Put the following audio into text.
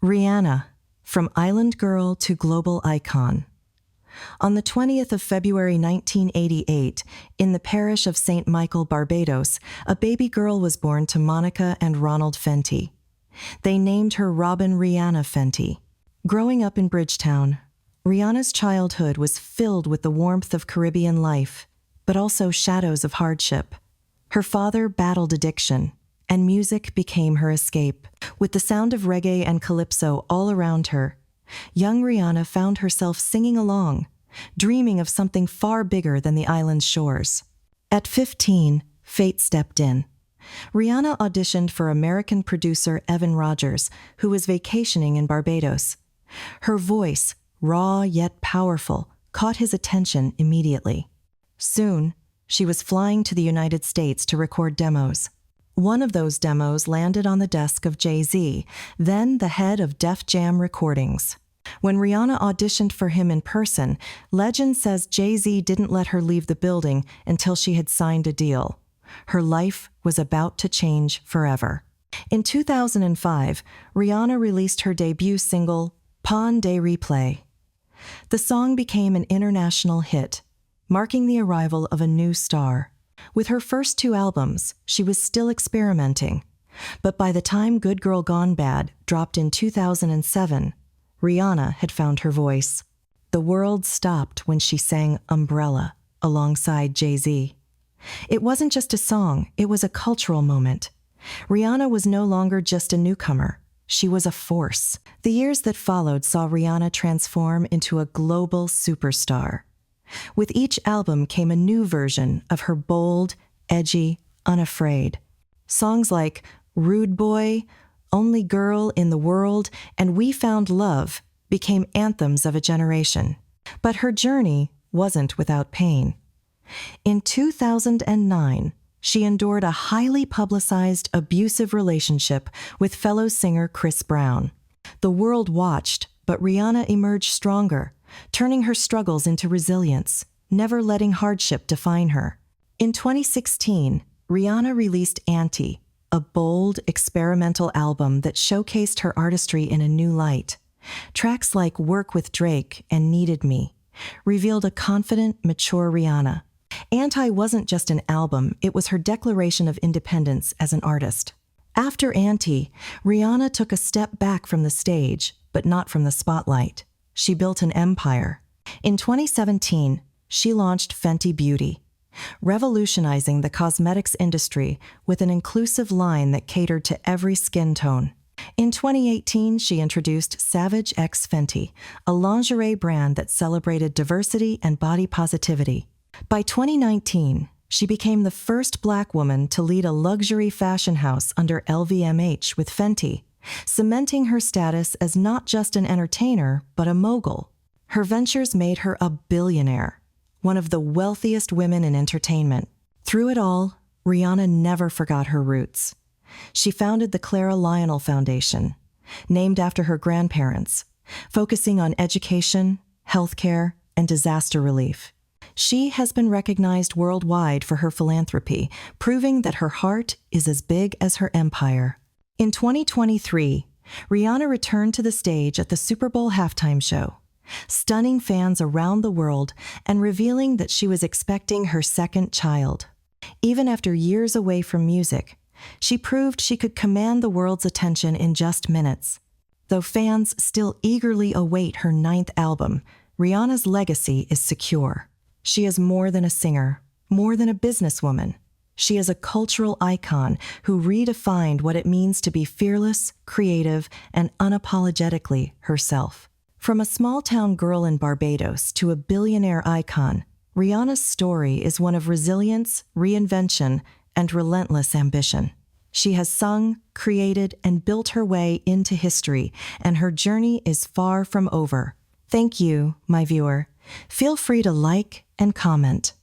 Rihanna, from island girl to global icon. On the 20th of February 1988, in the parish of St. Michael, Barbados, a baby girl was born to Monica and Ronald Fenty. They named her Robin Rihanna Fenty. Growing up in Bridgetown, Rihanna's childhood was filled with the warmth of Caribbean life, but also shadows of hardship. Her father battled addiction, and music became her escape. With the sound of reggae and calypso all around her, young Rihanna found herself singing along, dreaming of something far bigger than the island's shores. At 15, fate stepped in. Rihanna auditioned for American producer Evan Rogers, who was vacationing in Barbados. Her voice, raw yet powerful, caught his attention immediately. Soon, she was flying to the United States to record demos. One of those demos landed on the desk of Jay-Z, then the head of Def Jam Recordings. When Rihanna auditioned for him in person, legend says Jay-Z didn't let her leave the building until she had signed a deal. Her life was about to change forever. In 2005, Rihanna released her debut single, Pon de Replay. The song became an international hit, marking the arrival of a new star. With her first two albums, she was still experimenting. But by the time Good Girl Gone Bad dropped in 2007, Rihanna had found her voice. The world stopped when she sang Umbrella alongside Jay-Z. It wasn't just a song, it was a cultural moment. Rihanna was no longer just a newcomer. She was a force. The years that followed saw Rihanna transform into a global superstar. With each album came a new version of her bold, edgy, unafraid. Songs like Rude Boy, Only Girl in the World, and We Found Love became anthems of a generation. But her journey wasn't without pain. In 2009, she endured a highly publicized, abusive relationship with fellow singer Chris Brown. The world watched, but Rihanna emerged stronger, turning her struggles into resilience, never letting hardship define her. In 2016, Rihanna released Anti, a bold, experimental album that showcased her artistry in a new light. Tracks like Work with Drake and Needed Me revealed a confident, mature Rihanna. Anti wasn't just an album, it was her declaration of independence as an artist. After Anti, Rihanna took a step back from the stage, but not from the spotlight. She built an empire. In 2017, she launched Fenty Beauty, revolutionizing the cosmetics industry with an inclusive line that catered to every skin tone. In 2018, she introduced Savage X Fenty, a lingerie brand that celebrated diversity and body positivity. By 2019, she became the first Black woman to lead a luxury fashion house under LVMH with Fenty, cementing her status as not just an entertainer, but a mogul. Her ventures made her a billionaire, one of the wealthiest women in entertainment. Through it all, Rihanna never forgot her roots. She founded the Clara Lionel Foundation, named after her grandparents, focusing on education, healthcare, and disaster relief. She has been recognized worldwide for her philanthropy, proving that her heart is as big as her empire. In 2023, Rihanna returned to the stage at the Super Bowl halftime show, stunning fans around the world and revealing that she was expecting her second child. Even after years away from music, she proved she could command the world's attention in just minutes. Though fans still eagerly await her 9th album, Rihanna's legacy is secure. She is more than a singer, more than a businesswoman. She is a cultural icon who redefined what it means to be fearless, creative, and unapologetically herself. From a small-town girl in Barbados to a billionaire icon, Rihanna's story is one of resilience, reinvention, and relentless ambition. She has sung, created, and built her way into history, and her journey is far from over. Thank you, my viewer. Feel free to like and comment.